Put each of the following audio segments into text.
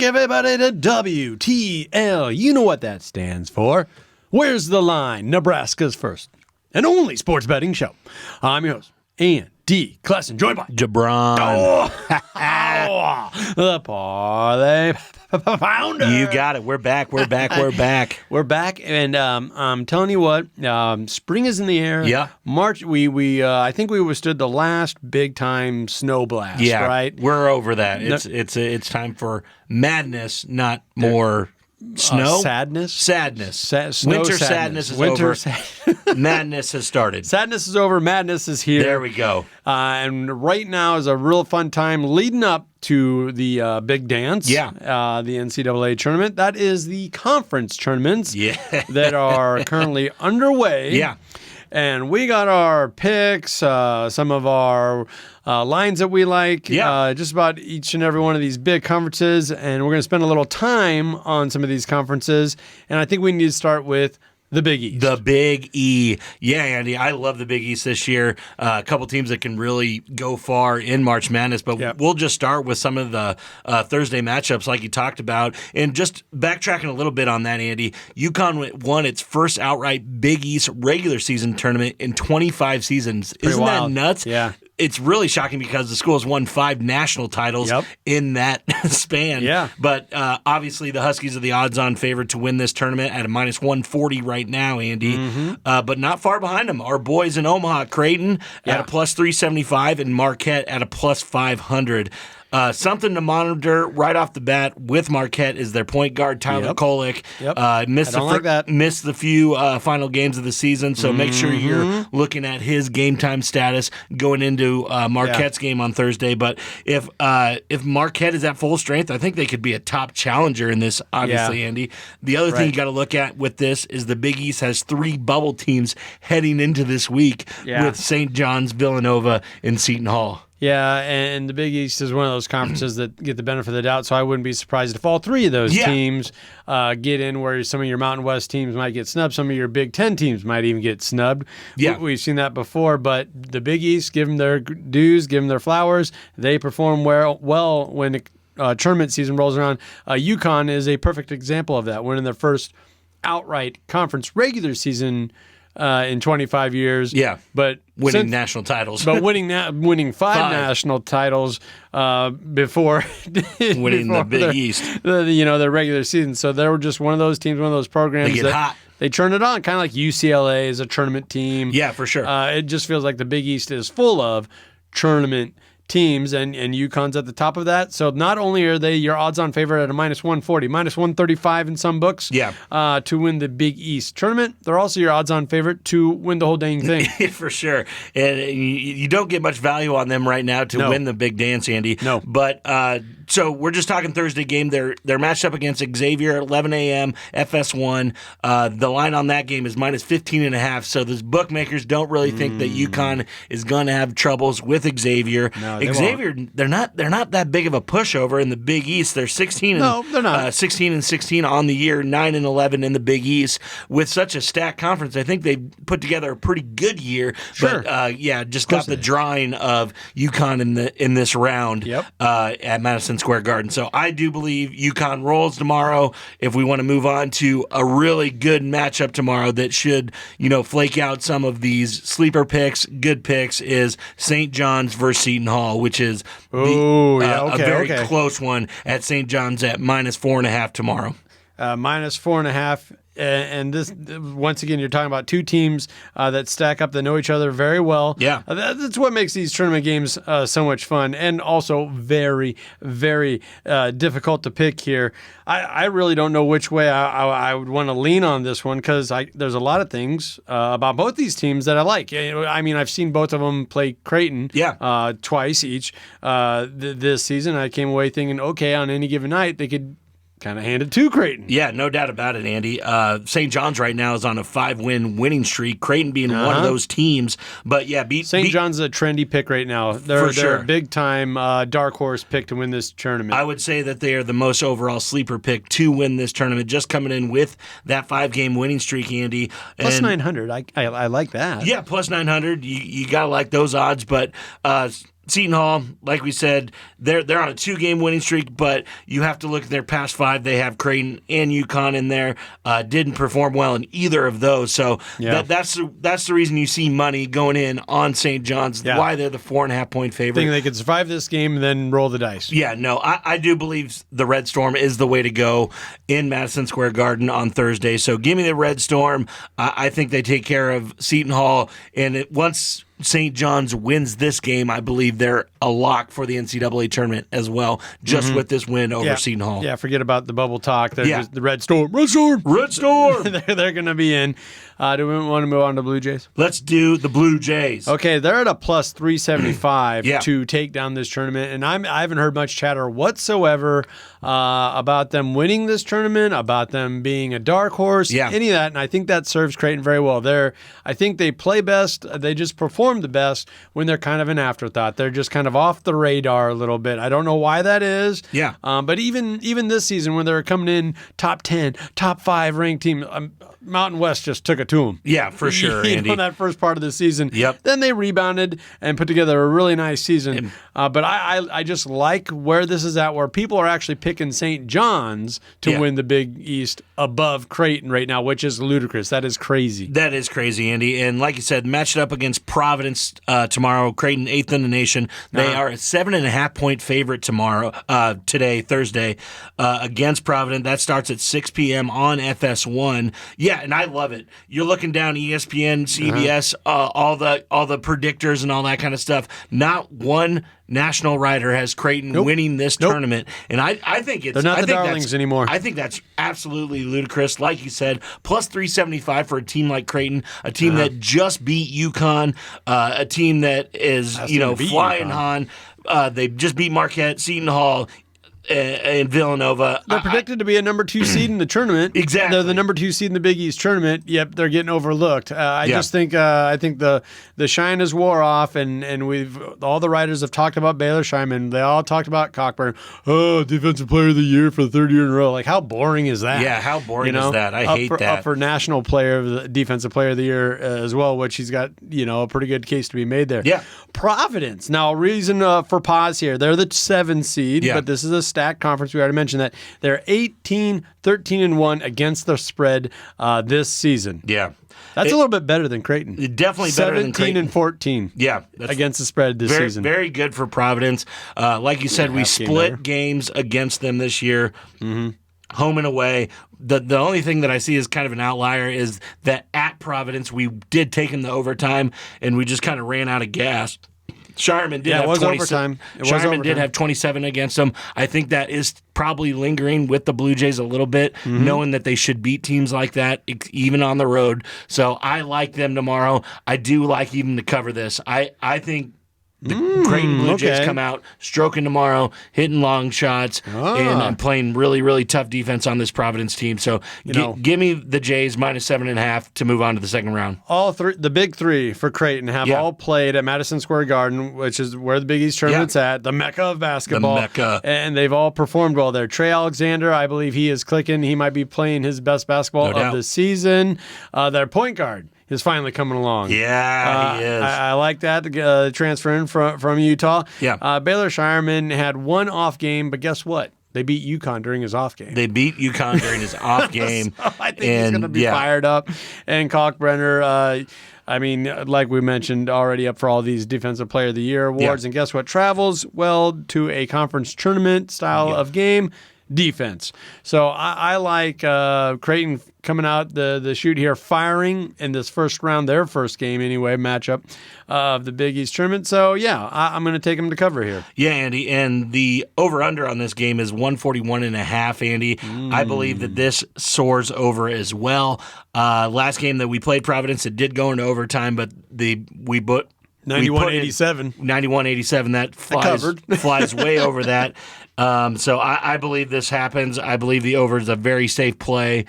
everybody to WTL. You know what that stands for. Where's the Line? Nebraska's first and only sports betting show. I'm your host, Andy Klesson, joined by Jabron. the Parlay Founder. You got it. We're back. We're back. We're back, and I'm telling you what, spring is in the air. Yeah. March. I think we withstood the last big time snow blast. Yeah, right. We're over that. It's time for madness, not more snow. Sadness. Winter sadness is over. Madness has started. Sadness is over. Madness is here. There we go. And right now is a real fun time leading up to the big dance. Yeah. The NCAA tournament. That is the conference tournaments. Yeah. that are currently underway. Yeah. And we got our picks, some of our lines that we like, just about each and every one of these big conferences. And we're going to spend a little time on some of these conferences. And I think we need to start with the Big East. The Big E. Yeah, Andy, I love the Big East this year. A couple teams that can really go far in March Madness, but we'll just start with some of the Thursday matchups like you talked about. And just backtracking a little bit on that, Andy, UConn won its first outright Big East regular season tournament in 25 seasons. Isn't that nuts? Yeah. It's really shocking because the school has won 5 national titles in that span. Yeah. But obviously the Huskies are the odds-on favorite to win this tournament at a minus 140 right now, Andy. But not far behind them. Our boys in Omaha, Creighton at a plus 375 and Marquette at a plus 500. Something to monitor right off the bat with Marquette is their point guard, Tyler Kolek. Missed the few final games of the season, so make sure you're looking at his game time status going into Marquette's game on Thursday. But if Marquette is at full strength, I think they could be a top challenger in this, obviously, Andy. The other thing you got to look at with this is the Big East has 3 bubble teams heading into this week with St. John's, Villanova, and Seton Hall. Yeah, and the Big East is one of those conferences that get the benefit of the doubt, so I wouldn't be surprised if all 3 of those teams get in, where some of your Mountain West teams might get snubbed, some of your Big Ten teams might even get snubbed. Yeah. We've seen that before, but the Big East, give them their dues, give them their flowers. They perform well when tournament season rolls around. UConn is a perfect example of that, winning their first outright conference regular season in 25 years. Yeah, but winning national titles. But winning 5 national titles before winning the Big East. Their regular season. So they were just one of those teams, one of those programs they get hot. They turn it on, kind of like UCLA is a tournament team. Yeah, for sure. It just feels like the Big East is full of tournament teams, and UConn's at the top of that. So not only are they your odds-on favorite at a minus 140, minus 135 in some books to win the Big East tournament, they're also your odds-on favorite to win the whole dang thing. For sure. And you don't get much value on them right now to win the big dance, Andy. No. But so we're just talking Thursday game. They're matched up against Xavier at 11 a.m., FS1. The line on that game is minus 15.5. So the bookmakers don't really think that UConn is going to have troubles with Xavier. No, Xavier, they're not that big of a pushover in the Big East. They're 16 and 16 on the year, 9-11 in the Big East. With such a stacked conference, I think they put together a pretty good year. Sure. But just got the drawing of UConn in this round at Madison Square Garden. So I do believe UConn rolls tomorrow. If we want to move on to a really good matchup tomorrow that should, flake out some of these sleeper picks, good picks, is St. John's versus Seton Hall, which is a very close one at St. John's at minus 4.5 tomorrow. Minus 4.5. And this, once again, you're talking about 2 teams that stack up, that know each other very well. Yeah. That's what makes these tournament games so much fun, and also very, very difficult to pick here. I really don't know which way I would want to lean on this one, because there's a lot of things about both these teams that I like. I mean, I've seen both of them play Creighton twice each this season. I came away thinking, okay, on any given night, they could kind of handed to Creighton. Yeah, no doubt about it, Andy. St. John's right now is on a 5-win winning streak, Creighton being one of those teams. But yeah, St. John's is a trendy pick right now. They're a big-time dark horse pick to win this tournament. I would say that they are the most overall sleeper pick to win this tournament, just coming in with that 5-game winning streak, Andy. Plus 900. I like that. Yeah, plus 900. You got to like those odds, but Seton Hall, like we said, they're on a 2-game winning streak, but you have to look at their past 5. They have Creighton and UConn in there. Didn't perform well in either of those, so that's the reason you see money going in on St. John's. Why they're the 4.5-point favorite. Think they could survive this game and then roll the dice. Yeah, no, I do believe the Red Storm is the way to go in Madison Square Garden on Thursday. So give me the Red Storm. I think they take care of Seton Hall, and once St. John's wins this game, I believe they're a lock for the NCAA tournament as well, just with this win over Seton Hall. Yeah, forget about the bubble talk. They're just the Red Storm. Red Storm! Red Storm! they're going to be in. Do we want to move on to Blue Jays? Let's do the Blue Jays. Okay, they're at a plus 375 to take down this tournament, and I haven't heard much chatter whatsoever about them winning this tournament, about them being a dark horse, any of that, and I think that serves Creighton very well. I think they play best. They just perform the best when they're kind of an afterthought. They're just kind of off the radar a little bit. I don't know why that is. But even this season when they're coming in top 10, top 5 ranked team, Mountain West just took it to them. Yeah, for sure, Andy. That first part of the season. Then they rebounded and put together a really nice season. But I just like where this is at, where people are actually picking St. John's to win the Big East above Creighton right now, which is ludicrous. That is crazy. That is crazy, Andy. And like you said, matched up against Providence tomorrow. Creighton, 8th in the nation. They are a 7.5-point favorite today, Thursday, against Providence. That starts at 6 p.m. on FS1. Yeah, and I love it. You're looking down ESPN, CBS, all the predictors and all that kind of stuff. Not one national writer has Creighton winning this tournament, and I think they're not the darlings anymore. I think that's absolutely ludicrous. Like you said, plus 375 for a team like Creighton, a team that just beat UConn, a team that is flying on. They just beat Marquette, Seton Hall, and Villanova. They're predicted to be a number 2 seed in the tournament. Exactly. They're the number 2 seed in the Big East tournament. Yep, they're getting overlooked. I just think I think the shine has wore off, and all the writers have talked about Baylor Scheinman. They all talked about Cockburn. Oh, defensive player of the year for the 3rd year in a row. Like, how boring is that? Yeah, how boring is that? I hate that. Up for national defensive player of the year as well, which he's got a pretty good case to be made there. Yeah. Providence. Now, reason for pause here. They're the 7 seed, but this is a stacked conference. We already mentioned that. They're 13-1 against the spread this season. Yeah. That's a little bit better than Creighton. Definitely better than Creighton. 17-14. Yeah. Against the spread this season. Very good for Providence. Like you said, we split games against them this year. Home and away. The only thing that I see as kind of an outlier is that at Providence, we did take them to overtime, and we just kind of ran out of gas. Shireman did have overtime. Shireman did have 27 against them. I think that is probably lingering with the Blue Jays a little bit, knowing that they should beat teams like that, even on the road. So I like them tomorrow. I do like even to cover this. I think the Creighton Blue Jays come out stroking tomorrow, hitting long shots, and playing really, really tough defense on this Providence team. So give me the Jays minus 7.5 to move on to the second round. All three, the big 3 for Creighton, have all played at Madison Square Garden, which is where the Big East tournament's at, the mecca of basketball. The mecca. And they've all performed well there. Trey Alexander, I believe he is clicking. He might be playing his best basketball of the season. Their point guard is finally coming along. Yeah, he is. I like that, transferring from Utah. Yeah. Baylor Shireman had one off game, but guess what? They beat UConn during his off game. They beat UConn during his off game. So I think he's going to be fired up. And Kalkbrenner, like we mentioned, already up for all these Defensive Player of the Year awards. And guess what? Travels well to a conference tournament style of game. Defense. So I like Creighton coming out the chute here, firing in this first round, their first game anyway, matchup of the Big East tournament. So, I'm going to take them to cover here. Yeah, Andy, and the over-under on this game is 141.5, Andy. I believe that this soars over as well. Last game that we played Providence, it did go into overtime, but we put 91-87. 91-87. That flies way over that. So I believe this happens. I believe the over is a very safe play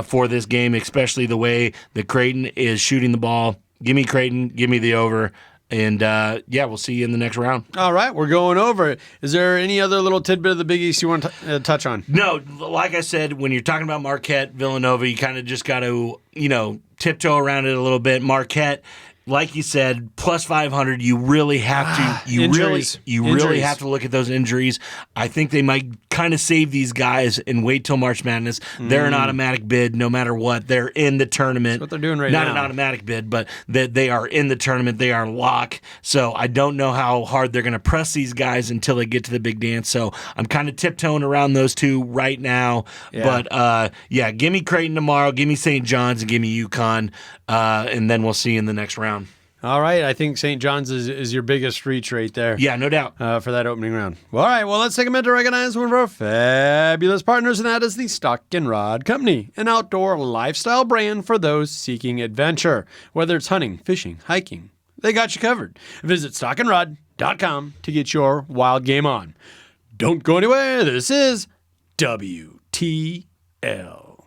for this game, especially the way that Creighton is shooting the ball. Give me Creighton. Give me the over. And, we'll see you in the next round. All right, we're going over it. Is there any other little tidbit of the Big East you want to touch on? No, like I said, when you're talking about Marquette, Villanova, you kind of just got to, tiptoe around it a little bit. Marquette like you said, plus 500. You really have to. You Injuries. really have to look at those injuries. I think they might kind of save these guys and wait till March Madness. They're an automatic bid, no matter what. They're in the tournament. That's what they're doing right now. Not an automatic bid, but they are in the tournament. They are lock. So I don't know how hard they're going to press these guys until they get to the big dance. So I'm kind of tiptoeing around those two right now. Yeah. But give me Creighton tomorrow. Give me St. John's and give me UConn, and then we'll see you in the next round. All right, I think St. John's is your biggest reach right there. Yeah, no doubt. For that opening round. All right, well, let's take a minute to recognize one of our fabulous partners, and that is the Stock and Rod Company, an outdoor lifestyle brand for those seeking adventure. Whether it's hunting, fishing, hiking, they got you covered. Visit stockandrod.com to get your wild game on. Don't go anywhere. This is WTL.